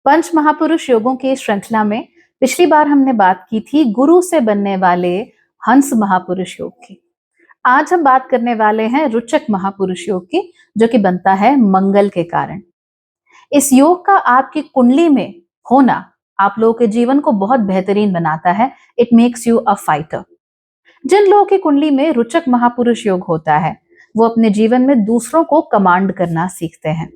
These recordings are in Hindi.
पंच महापुरुष योगों की श्रृंखला में पिछली बार हमने बात की थी गुरु से बनने वाले हंस महापुरुष योग की। आज हम बात करने वाले हैं रुचक महापुरुष योग की, जो कि बनता है मंगल के कारण। इस योग का आपकी कुंडली में होना आप लोगों के जीवन को बहुत बेहतरीन बनाता है। It makes you a fighter. जिन लोगों की कुंडली में रुचक महापुरुष योग होता है, वो अपने जीवन में दूसरों को कमांड करना सीखते हैं।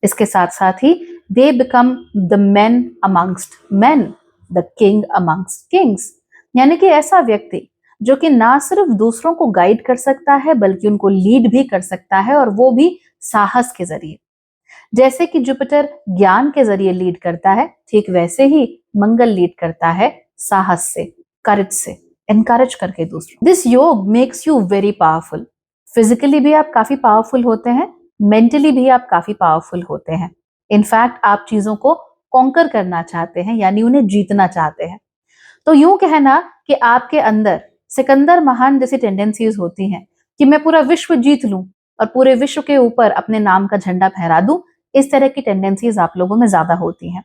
इसके साथ साथ ही they become the man amongst man, the king amongst kings, यानी कि ऐसा व्यक्ति जो कि ना सिर्फ दूसरों को गाइड कर सकता है बल्कि उनको लीड भी कर सकता है, और वो भी साहस के जरिए। जैसे कि जुपिटर ज्ञान के जरिए लीड करता है, ठीक वैसे ही मंगल लीड करता है साहस से, करेज से, एनकरेज करके दूसरों। दिस योग makes you very powerful. Physically भी आप काफी पावरफुल होते हैं, मेंटली भी आप काफी पावरफुल होते हैं। इनफैक्ट आप चीजों को कॉन्कर करना चाहते हैं, यानी उन्हें जीतना चाहते हैं। तो यूं कहना कि आपके अंदर सिकंदर महान जैसी टेंडेंसीज होती हैं कि मैं पूरा विश्व जीत लूं और पूरे विश्व के ऊपर अपने नाम का झंडा फहरा दूं, इस तरह की टेंडेंसीज आप लोगों में ज्यादा होती हैं।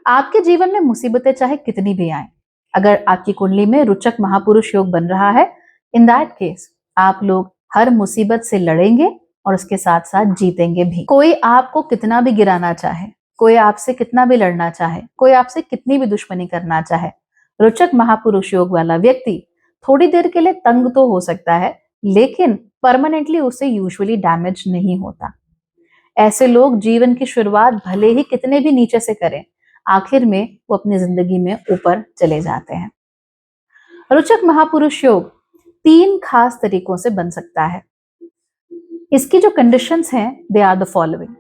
आपके जीवन में मुसीबतें चाहे कितनी भी आए, अगर आपकी कुंडली में रुचक महापुरुष योग बन रहा है, इन दैट केस आप लोग हर मुसीबत से लड़ेंगे और उसके साथ साथ जीतेंगे भी। कोई आपको कितना भी गिराना चाहे, कोई आपसे कितना भी लड़ना चाहे, कोई आपसे कितनी भी दुश्मनी करना चाहे, रुचक महापुरुष योग वाला व्यक्ति थोड़ी देर के लिए तंग तो हो सकता है, लेकिन परमानेंटली उससे यूजुअली डैमेज नहीं होता। ऐसे लोग जीवन की शुरुआत भले ही कितने भी नीचे से करें, आखिर में वो अपनी जिंदगी में ऊपर चले जाते हैं। रुचक महापुरुष योग 3 खास तरीकों से बन सकता है। इसकी जो कंडीशंस हैं, दे आर द फॉलोइंग।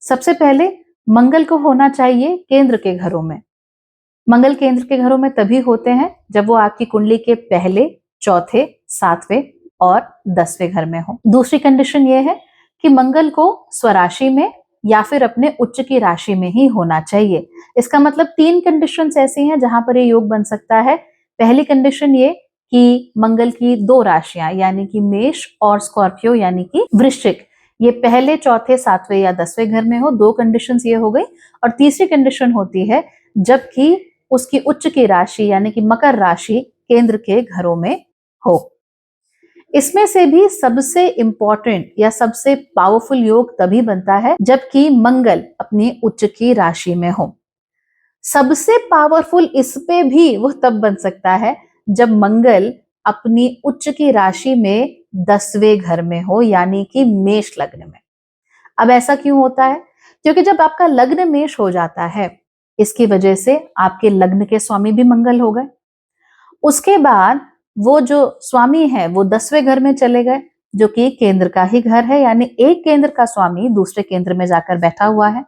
सबसे पहले, मंगल को होना चाहिए केंद्र के घरों में। मंगल केंद्र के घरों में तभी होते हैं जब वो आपकी कुंडली के पहले, चौथे, 7वें और 10वें घर में हो। दूसरी कंडीशन ये है कि मंगल को स्वराशि में या फिर अपने उच्च की राशि में ही होना चाहिए। इसका मतलब 3 कंडीशंस ऐसी हैं जहां पर ये योग बन सकता है। पहली कंडीशन ये कि मंगल की 2 राशियां, यानी कि मेष और स्कॉर्पियो यानी कि वृश्चिक, ये पहले, चौथे, 7वें या 10वें घर में हो। 2 कंडीशंस ये हो गई। और तीसरी कंडीशन होती है जबकि उसकी उच्च की राशि यानी कि मकर राशि केंद्र के घरों में हो। इसमें से भी सबसे इंपॉर्टेंट या सबसे पावरफुल योग तभी बनता है जबकि मंगल अपनी उच्च की राशि में हो। सबसे पावरफुल इस पे भी वो तब बन सकता है जब मंगल अपनी उच्च की राशि में 10वें घर में हो, यानी कि मेष लग्न में। अब ऐसा क्यों होता है? क्योंकि जब आपका लग्न मेष हो जाता है, इसकी वजह से आपके लग्न के स्वामी भी मंगल हो गए। उसके बाद वो जो स्वामी है वो 10वें घर में चले गए, जो कि केंद्र का ही घर है, यानी एक केंद्र का स्वामी दूसरे केंद्र में जाकर बैठा हुआ है।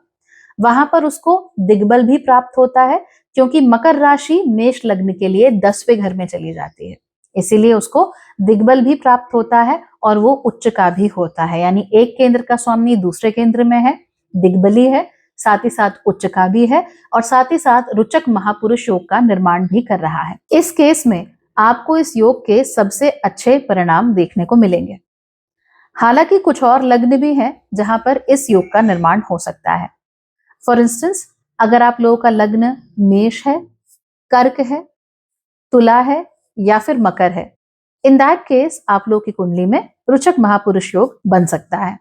वहां पर उसको दिग्बल भी प्राप्त होता है, क्योंकि मकर राशि मेष लग्न के लिए 10वें घर में चली जाती है, इसीलिए उसको दिग्बल भी प्राप्त होता है और वो उच्च का भी होता है। यानी एक केंद्र का स्वामी दूसरे केंद्र में है, दिग्बली है, साथ ही साथ उच्च का भी है, और साथ ही साथ रुचक महापुरुष योग का निर्माण भी कर रहा है। इस केस में आपको इस योग के सबसे अच्छे परिणाम देखने को मिलेंगे। हालांकि कुछ और लग्न भी हैं जहां पर इस योग का निर्माण हो सकता है। फॉर इंस्टेंस, अगर आप लोगों का लग्न मेष है, कर्क है, तुला है या फिर मकर है, इन दैट केस आप लोगों की कुंडली में रुचक महापुरुष योग बन सकता है,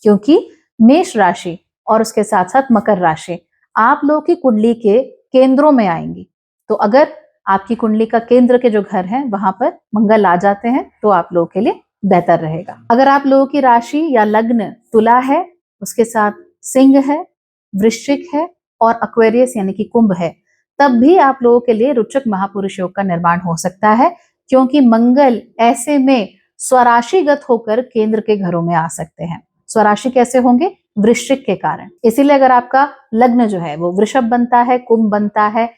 क्योंकि मेष राशि और उसके साथ साथ मकर राशि आप लोगों की कुंडली के केंद्रों में आएंगी। तो अगर आपकी कुंडली का केंद्र के जो घर हैं वहां पर मंगल आ जाते हैं तो आप लोगों के लिए बेहतर रहेगा। अगर आप लोगों की राशि या लग्न तुला है, उसके साथ सिंह है, वृश्चिक है और एक्वेरियस यानी कि कुंभ है, तब भी आप लोगों के लिए रुचक महापुरुष योग का निर्माण हो सकता है, क्योंकि मंगल ऐसे में स्वराशिगत होकर केंद्र के घरों में आ सकते हैं। स्वराशि कैसे होंगे? वृश्चिक के कारण। इसीलिए अगर आपका लग्न जो है वो वृषभ बनता है, कुंभ बनता है,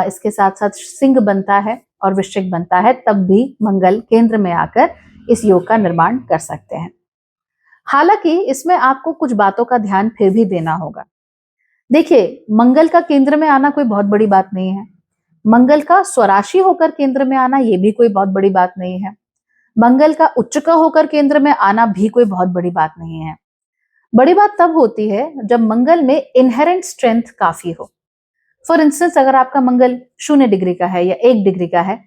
इसके साथ साथ सिंह बनता है और वृश्चिक बनता है, तब भी मंगल केंद्र में आकर इस योग का निर्माण कर सकते हैं। हालांकि इसमें आपको कुछ बातों का ध्यान फिर भी देना होगा। देखिए, मंगल का केंद्र में आना कोई बहुत बड़ी बात नहीं है। मंगल का स्वराशि होकर केंद्र में आना ये भी कोई बहुत बड़ी बात नहीं है। मंगल का उच्च का होकर केंद्र में आना भी कोई बहुत बड़ी बात नहीं है। बड़ी बात तब होती है जब मंगल में इनहेरेंट स्ट्रेंथ काफी हो, फॉर इंस्टेंस अगर आपका मंगल 0 डिग्री का है या 1 डिग्री का है,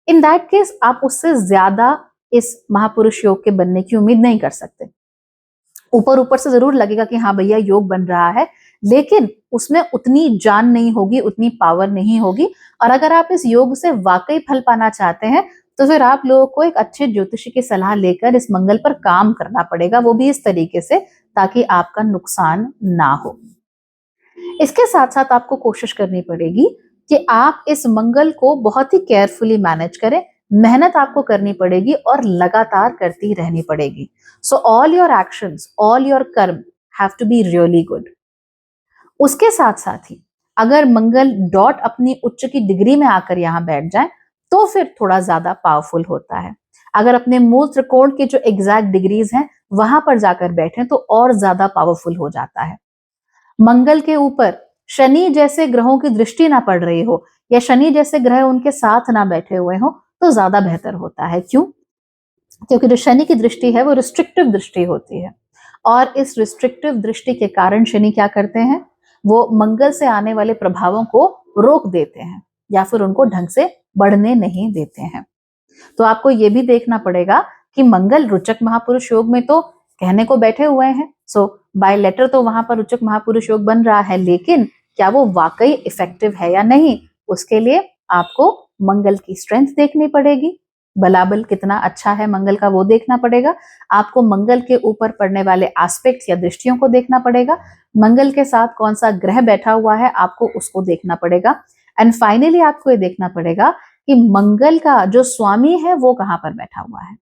इन दैट केस आप उससे ज्यादा इस महापुरुष योग के बनने की उम्मीद नहीं कर सकते। ऊपर ऊपर से जरूर लगेगा कि हाँ भैया योग बन रहा है, लेकिन उसमें उतनी जान नहीं होगी, उतनी पावर नहीं होगी। और अगर आप इस योग से वाकई फल पाना चाहते हैं तो फिर आप लोगों को एक अच्छे ज्योतिषी की सलाह लेकर इस मंगल पर काम करना पड़ेगा, वो भी इस तरीके से ताकि आपका नुकसान ना हो। इसके साथ साथ आपको कोशिश करनी पड़ेगी कि आप इस मंगल को बहुत ही केयरफुली मैनेज करें। मेहनत आपको करनी पड़ेगी और लगातार करती रहनी पड़ेगी। So all your actions, all your कर्म have to be really good. उसके साथ साथ ही अगर मंगल डॉट अपनी उच्च की डिग्री में आकर यहां बैठ जाए तो फिर थोड़ा ज्यादा पावरफुल होता है। अगर अपने मूल त्रिकोण की जो एग्जैक्ट डिग्रीज हैं वहां पर जाकर बैठे तो और ज्यादा पावरफुल हो जाता है। मंगल के ऊपर शनि जैसे ग्रहों की दृष्टि ना पड़ रही हो या शनि जैसे ग्रह उनके साथ ना बैठे हुए हो तो ज्यादा बेहतर होता है। क्यों? क्योंकि जो शनि की दृष्टि है वो रिस्ट्रिक्टिव दृष्टि होती है, और इस रिस्ट्रिक्टिव दृष्टि के कारण शनि क्या करते हैं, वो मंगल से आने वाले प्रभावों को रोक देते हैं या फिर उनको ढंग से बढ़ने नहीं देते हैं। तो आपको ये भी देखना पड़ेगा कि मंगल रुचक महापुरुष योग में तो कहने को बैठे हुए हैं, सो बाय लेटर तो वहां पर रुचक महापुरुष योग बन रहा है, लेकिन क्या वो वाकई इफेक्टिव है या नहीं, उसके लिए आपको मंगल की स्ट्रेंथ देखनी पड़ेगी। बलाबल कितना अच्छा है मंगल का वो देखना पड़ेगा। आपको मंगल के ऊपर पड़ने वाले एस्पेक्ट्स या दृष्टियों को देखना पड़ेगा। मंगल के साथ कौन सा ग्रह बैठा हुआ है आपको उसको देखना पड़ेगा। एंड फाइनली आपको ये देखना पड़ेगा कि मंगल का जो स्वामी है वो कहां पर बैठा हुआ है।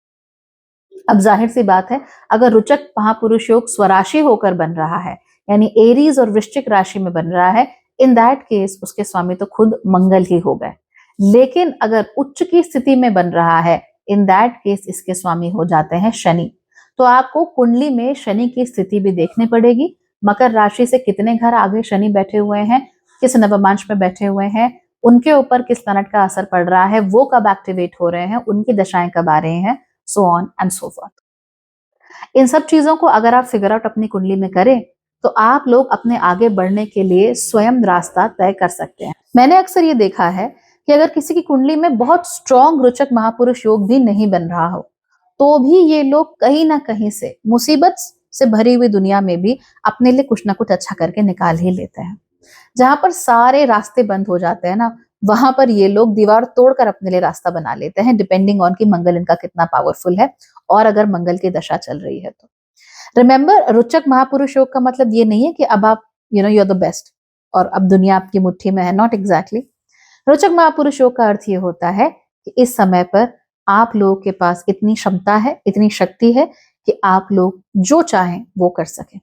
अब जाहिर सी बात है, अगर रुचक महापुरुष योग स्वराशि होकर बन रहा है, यानी एरीज और वृश्चिक राशि में बन रहा है, इन दैट केस उसके स्वामी तो खुद मंगल ही हो गए। लेकिन अगर उच्च की स्थिति में बन रहा है, इन दैट केस इसके स्वामी हो जाते हैं शनि। तो आपको कुंडली में शनि की स्थिति भी देखनी पड़ेगी। मकर राशि से कितने घर आगे शनि बैठे हुए हैं, किस नवमांश में बैठे हुए हैं, उनके ऊपर किस प्लैनेट का असर पड़ रहा है, वो कब एक्टिवेट हो रहे हैं, उनकी दशाएं कब आ रही हैं, so on and so forth. इन सब चीजों को अगर आप फिगर आउट अपनी कुंडली में करें तो आप लोग अपने आगे बढ़ने के लिए स्वयं रास्ता तय कर सकते हैं। मैंने अक्सर ये देखा है कि अगर किसी की कुंडली में बहुत स्ट्रॉन्ग रुचक महापुरुष योग भी नहीं बन रहा हो तो भी ये लोग कहीं ना कहीं से मुसीबत से भरी हुई दुनिया में भी अपने लिए कुछ ना कुछ अच्छा करके निकाल ही लेते हैं। जहां पर सारे रास्ते बंद हो जाते हैं ना, वहां पर ये लोग दीवार तोड़कर अपने लिए रास्ता बना लेते हैं, डिपेंडिंग ऑन कि मंगल इनका कितना पावरफुल है और अगर मंगल की दशा चल रही है तो। रिमेंबर, रुचक महापुरुष योग का मतलब ये नहीं है कि अब आप यू आर द बेस्ट और अब दुनिया आपकी मुट्ठी में है, नॉट एग्जैक्टली। रुचक महापुरुष योग का अर्थ ये होता है कि इस समय पर आप लोगों के पास इतनी क्षमता है, इतनी शक्ति है कि आप लोग जो चाहें वो कर सकें।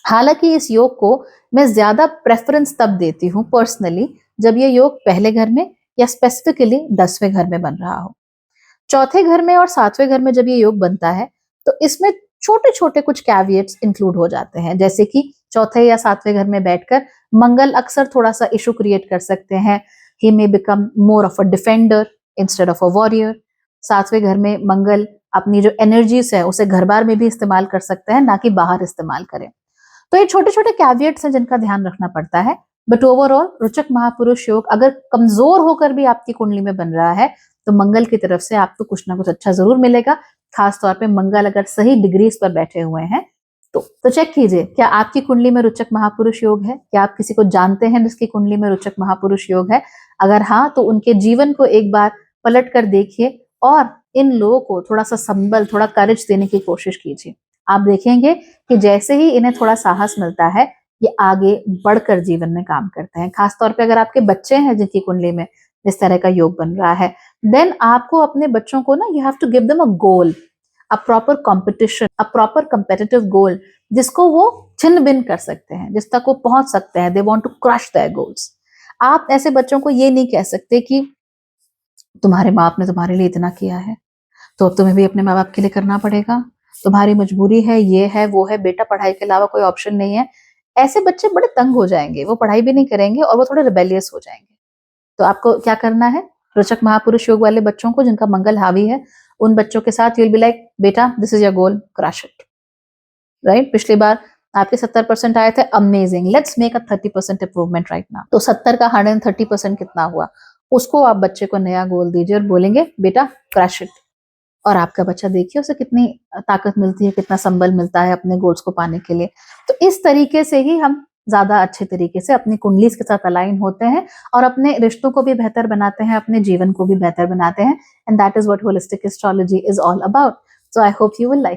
हालांकि इस योग को मैं ज्यादा प्रेफरेंस तब देती हूँ पर्सनली जब ये योग पहले घर में या स्पेसिफिकली 10वें घर में बन रहा हो। चौथे घर में और 7वें घर में जब ये योग बनता है तो इसमें छोटे छोटे कुछ कैविएट्स इंक्लूड हो जाते हैं, जैसे कि चौथे या 7वें घर में बैठकर मंगल अक्सर थोड़ा सा इशू क्रिएट कर सकते हैं। He may become more of a defender instead of a warrior. 7वें घर में मंगल अपनी जो एनर्जीज है उसे घर बार में भी इस्तेमाल कर सकते हैं, ना कि बाहर इस्तेमाल करें। तो ये छोटे छोटे कैविएट्स हैं जिनका ध्यान रखना पड़ता है। बट ओवरऑल रुचक महापुरुष योग अगर कमजोर होकर भी आपकी कुंडली में बन रहा है तो मंगल की तरफ से आपको कुछ ना कुछ अच्छा जरूर मिलेगा। खास तौर पे मंगल अगर सही डिग्रीज पर बैठे हुए हैं तो चेक कीजिए क्या आपकी कुंडली में रुचक महापुरुष योग है। क्या आप किसी को जानते हैं जिसकी कुंडली में रुचक महापुरुष योग है? अगर हाँ तो उनके जीवन को एक बार पलट कर देखिए और इन लोगों को थोड़ा सा संबल, थोड़ा करेज देने की कोशिश कीजिए। आप देखेंगे कि जैसे ही इन्हें थोड़ा साहस मिलता है ये आगे बढ़कर जीवन में काम करते हैं। खासतौर पे अगर आपके बच्चे हैं जिनकी कुंडली में इस तरह का योग बन रहा है, देन आपको अपने बच्चों को ना you have to give them a goal, a proper competition, a proper competitive goal जिसको वो छिन्न भिन्न कर सकते हैं, जिस तक वो पहुंच सकते हैं। They want to crush their goals. आप ऐसे बच्चों को ये नहीं कह सकते कि तुम्हारे माँ बाप ने तुम्हारे लिए इतना किया है तो अब तुम्हें भी अपने माँ बाप के लिए करना पड़ेगा, तुम्हारी मजबूरी है, ये है वो है, बेटा पढ़ाई के अलावा कोई ऑप्शन नहीं है। ऐसे बच्चे बड़े तंग हो जाएंगे, वो पढ़ाई भी नहीं करेंगे और वो थोड़े रिबेलियस हो जाएंगे। तो आपको क्या करना है, रोचक महापुरुष योग वाले बच्चों को जिनका मंगल हावी है उन बच्चों के साथ यूल बी लाइक बेटा this is your goal, crush it. Right? पिछली बार आपके 70% आए थे, amazing, let's make a 30% improvement right now. तो 70 का 130% कितना हुआ, उसको आप बच्चे को नया गोल दीजिए और बोलेंगे बेटा क्रश इट, और आपका बच्चा देखिए उसे कितनी ताकत मिलती है, कितना संबल मिलता है अपने गोल्स को पाने के लिए। तो इस तरीके से ही हम ज्यादा अच्छे तरीके से अपनी कुंडलीज के साथ अलाइन होते हैं और अपने रिश्तों को भी बेहतर बनाते हैं, अपने जीवन को भी बेहतर बनाते हैं, and that is what holistic astrology is all about. So I hope you will like